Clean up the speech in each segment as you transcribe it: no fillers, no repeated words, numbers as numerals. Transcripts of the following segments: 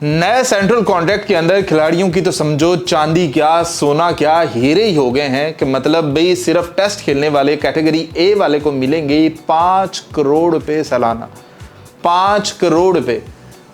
नए central contract के अंदर खिलाड़ियों की तो समझो चांदी क्या सोना क्या हीरे ही हो गए हैं कि मतलब भाई सिर्फ टेस्ट खेलने वाले कैटेगरी ए वाले को मिलेंगे 5 करोड़ रुपए सालाना। 5 करोड़ रुपए।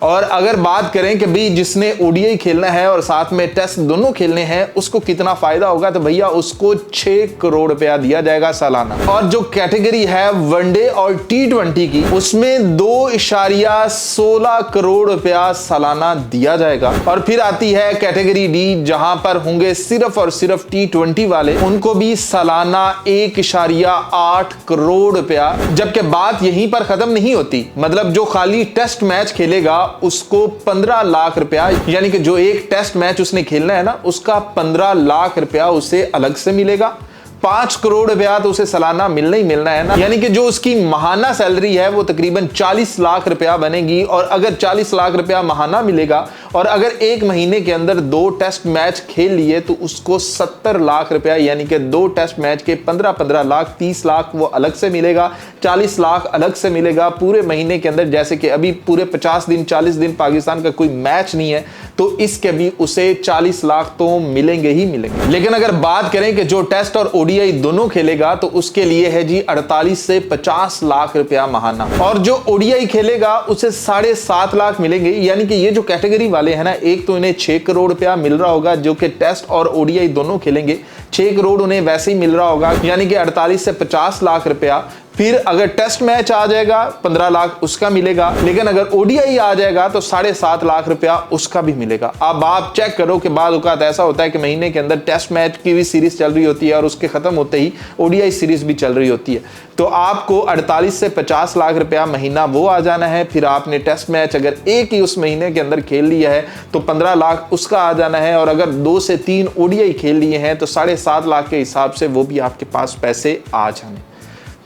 और अगर बात करें कि भाई जिसने ओडीआई खेलना है और साथ में टेस्ट दोनों खेलने हैं उसको कितना फायदा होगा, तो भैया उसको 6 करोड़ रुपया दिया जाएगा सालाना। और जो कैटेगरी है वनडे और टी20 की उसमें 2.16 करोड़ रुपया सालाना दिया जाएगा। और फिर आती है कैटेगरी डी जहां पर होंगे सिर्फ और सिर्फ टी20 वाले, उनको भी सालाना 1.8 करोड़ रुपया। जबकि बात यहीं पर खत्म नहीं होती, मतलब जो खाली टेस्ट मैच खेलेगा उसको 15 लाख रुपया, यानी कि जो एक टेस्ट मैच उसने खेलना है ना उसका 15 लाख रुपया उसे अलग से मिलेगा। 5 करोड़ रुपया तो उसे सालाना मिलना ही मिलना है ना, यानी कि जो उसकी माहाना सैलरी है वो तकरीबन 40 लाख रुपया बनेगी। और अगर 40 लाख रुपया माहाना मिलेगा और अगर एक महीने के अंदर 2 टेस्ट मैच खेल लिए तो उसको 70 लाख रुपया, यानी कि 2 टेस्ट मैच के 15 लाख, 30 लाख वो अलग से मिलेगा, 40 लाख अलग से मिलेगा पूरे महीने के अंदर। जैसे कि अभी पूरे 50 दिन 40 दिन पाकिस्तान का कोई मैच नहीं है तो इसके भी उसे 40 लाख तो मिलेंगे ही मिलेंगे। लेकिन अगर बात करें कि जो टेस्ट और ओडीआई दोनों खेलेगा तो उसके लिए है जी 48 से 50 लाख रुपया माहाना। और जो ओडीआई खेलेगा उसे 7.5 लाख मिलेंगे, यानी कि ये जो कैटेगरी वाले हैं ना, एक तो इन्हें 6 करोड़ रुपया मिल रहा होगा जो कि टेस्ट और ओडीआई दोनों खेलेंगे, 6 करोड़ उन्हें वैसे ही मिल रहा होगा, यानी कि 48 से 50 लाख रुपया। फिर अगर टेस्ट मैच आ जाएगा 15 लाख उसका मिलेगा, लेकिन अगर ओडीआई आ जाएगा तो 7.5 लाख रुपया उसका भी मिलेगा। अब आप चेक करो कि बाद औकात ऐसा होता है कि महीने के अंदर टेस्ट मैच की भी सीरीज चल रही होती है और उसके खत्म होते ही ओडीआई सीरीज भी चल रही होती है, तो आपको 48 से 50 लाख रुपया महीना वो आ जाना है। फिर आपने टेस्ट मैच अगर एक ही उस महीने के अंदर खेल लिया है तो 15 लाख उसका आ जाना है, और अगर 2 से 3 ओडीआई खेल लिए हैं तो 7.5 लाख के हिसाब से वो भी आपके पास पैसे आ जाने।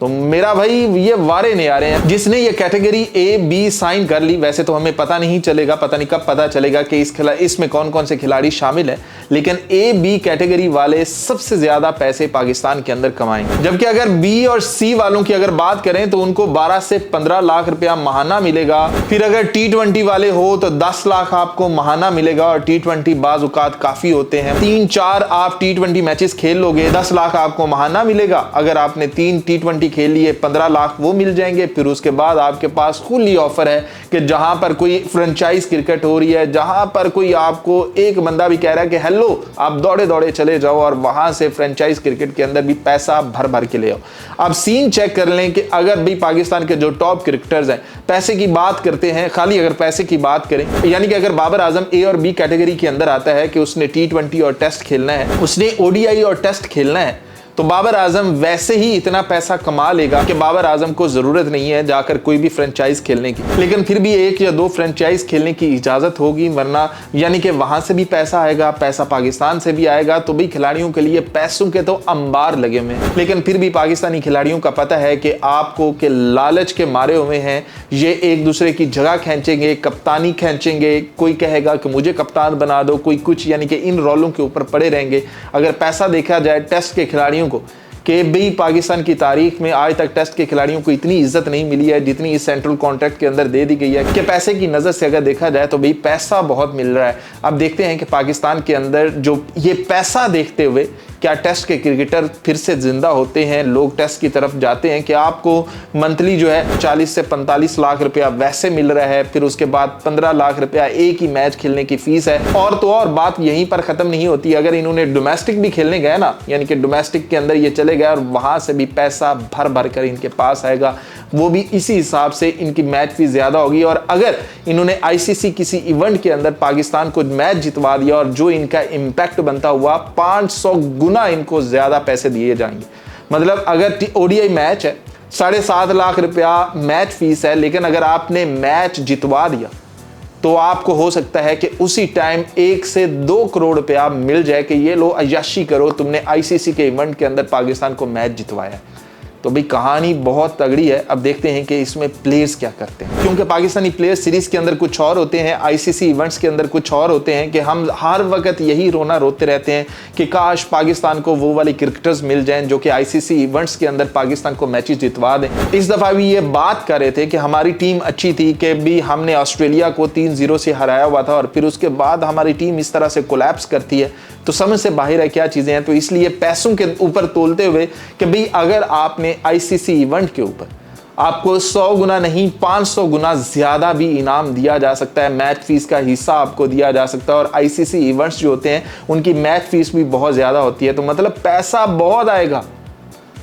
तो मेरा भाई ये वारे नहीं आ रहे हैं। जिसने ये कैटेगरी ए बी साइन कर ली, वैसे तो हमें पता नहीं चलेगा, पता नहीं कब पता चलेगा कि इसमें कौन कौन से खिलाड़ी शामिल हैं, लेकिन ए बी कैटेगरी वाले सबसे ज्यादा पैसे पाकिस्तान के अंदर कमाएंगे। जबकि अगर बी और सी वालों की अगर बात करें तो उनको 12 से 15 लाख रुपया माहाना मिलेगा। फिर अगर टी20 वाले हो तो 10 लाख आपको माहाना मिलेगा, और टी20 बाज औकात काफी होते हैं, 3-4 आप टी20 मैचेस खेल लोगे 10 लाख आपको माहाना मिलेगा। अगर आपने 3 टी20 खेल लिए 15 लाख वो मिल जाएंगे। फिर उसके बाद आपके पास खुली ऑफर है कि जहां पर कोई फ्रेंचाइज क्रिकेट हो रही है, जहां पर कोई आपको एक बंदा भी कह रहा है कि हेलो आप दौड़े दौड़े चले जाओ और वहां से फ्रेंचाइज क्रिकेट के अंदर भी पैसा भर भर के ले आओ। अब सीन चेक कर लें कि अगर भी पाकिस्तान के जो टॉप क्रिकेटर्स हैं पैसे की बात करते हैं, खाली अगर पैसे की बात करें, यानी कि अगर बाबर आजम ए और बी कैटेगरी के अंदर आता है कि उसने टी20 और टेस्ट खेलना है, उसने ओडीआई और टेस्ट खेलना है, तो बाबर आजम वैसे ही इतना पैसा कमा लेगा कि बाबर आजम को जरूरत नहीं है जाकर कोई भी फ्रेंचाइज खेलने की। लेकिन फिर भी 1 या 2 फ्रेंचाइज खेलने की इजाजत होगी, वरना यानी कि वहां से भी पैसा आएगा, पैसा पाकिस्तान से भी आएगा, तो भाई खिलाड़ियों के लिए पैसों के तो अंबार लगे हुए हैं। लेकिन फिर भी पाकिस्तानी खिलाड़ियों का पता है कि आपको के लालच के मारे हुए हैं, ये एक दूसरे की जगह खींचेंगे, कप्तानी खींचेंगे, कोई कहेगा कि मुझे कप्तान बना दो, कोई कुछ, यानी कि इन रोलों के ऊपर पड़े रहेंगे। अगर पैसा देखा जाए टेस्ट के खिलाड़ियों को, कि भाई पाकिस्तान की तारीख में आज तक टेस्ट के खिलाड़ियों को इतनी इज्जत नहीं मिली है जितनी इस सेंट्रल कॉन्ट्रैक्ट के अंदर दे दी गई है, कि पैसे की नजर से अगर देखा जाए तो भाई पैसा बहुत मिल रहा है। अब देखते हैं कि पाकिस्तान के अंदर जो ये पैसा देखते हुए क्या टेस्ट के क्रिकेटर फिर से जिंदा होते हैं, लोग टेस्ट की तरफ जाते हैं कि आपको मंथली जो है 40 से 45 लाख रुपया वैसे मिल रहा है, फिर उसके बाद 15 लाख रुपया एक ही मैच खेलने की फीस है। और तो और बात यहीं पर खत्म नहीं होती, अगर इन्होंने डोमेस्टिक भी खेलने गए ना, यानी कि डोमेस्टिक के अंदर ये चले गए और वहां से भी पैसा भर भर कर इनके पास आएगा, वो भी इसी हिसाब से इनकी मैच फीस ज्यादा होगी। और अगर इन्होंने आईसीसी किसी इवेंट के अंदर पाकिस्तान को मैच जितवा दिया और जो इनका इंपैक्ट बनता हुआ 500 गुना इनको ज्यादा पैसे दिए जाएंगे। मतलब अगर ओडीआई मैच है 7.5 लाख रुपया मैच फीस है, लेकिन अगर आपने मैच जितवा दिया तो आपको हो सकता है कि उसी टाइम 1 से 2 करोड़ रुपया मिल जाए कि ये लो अय्याशी करो, तुमने आईसीसी के इवेंट के अंदर पाकिस्तान को मैच जितवाया है। तो भाई कहानी बहुत तगड़ी है। अब देखते हैं कि इसमें प्लेयर्स क्या करते हैं, क्योंकि पाकिस्तानी प्लेयर्स सीरीज के अंदर कुछ और होते हैं, आईसीसी इवेंट्स के अंदर कुछ और होते हैं कि हम हर वक्त यही रोना रोते रहते हैं कि काश पाकिस्तान को वो वाले क्रिकेटर्स मिल जाएं जो कि आईसीसी इवेंट्स के अंदर पाकिस्तान को मैचेस जितवा दें। इस दफा भी ये बात कर रहे थे कि हमारी टीम अच्छी थी कि भी हमने ऑस्ट्रेलिया को 3-0 से हराया हुआ था और फिर उसके बाद हमारी टीम इस तरह से कोलैप्स करती है, तो समझ से बाहर है क्या चीजें हैं। तो इसलिए पैसों के ऊपर तोलते हुए कि भाई अगर आपने आईसीसी इवेंट के ऊपर आपको 100 गुना नहीं 500 गुना ज्यादा भी इनाम दिया जा सकता है, मैच फीस का हिस्सा आपको दिया जा सकता है। और आईसीसी इवेंट्स जो होते हैं उनकी मैच फीस भी बहुत ज्यादा होती है, तो मतलब पैसा बहुत आएगा,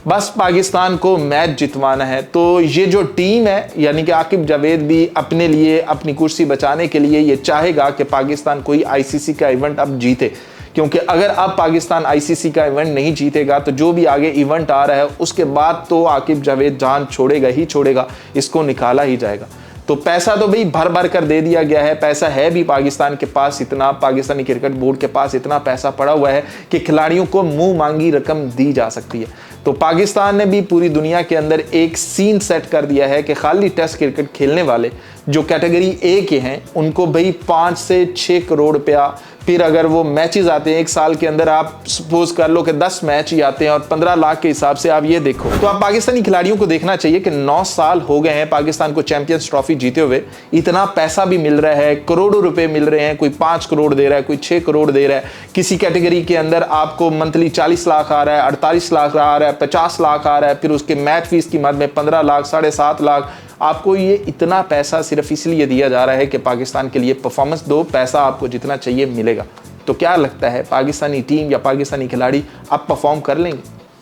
बस पाकिस्तान को मैच जितवाना है। तो ये जो टीम है यानी कि आकिब जावेद भी अपने लिए अपनी कुर्सी बचाने के लिए ये चाहेगा कि पाकिस्तान कोई आईसीसी का इवेंट अब जीते, क्योंकि अगर अब पाकिस्तान आईसीसी का इवेंट नहीं जीतेगा तो जो भी आगे इवेंट आ रहा है उसके बाद तो आकिब जावेद जान छोड़ेगा ही छोड़ेगा, इसको निकाला ही जाएगा। तो पैसा तो भाई भर भर कर दे दिया गया है, पैसा है भी पाकिस्तान के पास इतना, पाकिस्तानी क्रिकेट बोर्ड के पास इतना पैसा पड़ा हुआ है कि खिलाड़ियों को मुंह मांगी रकम दी जा सकती है। तो पाकिस्तान ने भी पूरी दुनिया के अंदर एक सीन सेट कर दिया है कि खाली टेस्ट क्रिकेट खेलने वाले जो कैटेगरी ए के हैं उनको भाई 5 से 6 करोड़ रुपया, फिर अगर वो मैचेस आते हैं एक साल के अंदर, आप सपोज कर लो कि 10 मैच ही आते हैं और 15 लाख के हिसाब से आप ये देखो, तो आप पाकिस्तानी खिलाड़ियों को देखना चाहिए कि 9 साल हो गए हैं पाकिस्तान को चैंपियंस ट्रॉफी जीते हुए, इतना पैसा भी मिल रहा है, करोड़ों रुपए मिल रहे हैं, कोई 5 करोड़ दे रहा है, कोई 6 करोड़ दे रहा है, किसी कैटेगरी के अंदर आपको मंथली 40 लाख आ रहा है, 48 लाख आ रहा है, 50 लाख आ रहा है, फिर उसके मैच फीस की मद में 15 लाख 7.5 लाख। आपको ये इतना पैसा सिर्फ इसलिए दिया जा रहा है कि पाकिस्तान के लिए परफॉर्मेंस दो, पैसा आपको जितना चाहिए मिलेगा। तो क्या लगता है पाकिस्तानी टीम या पाकिस्तानी खिलाड़ी अब परफॉर्म कर लेंगे?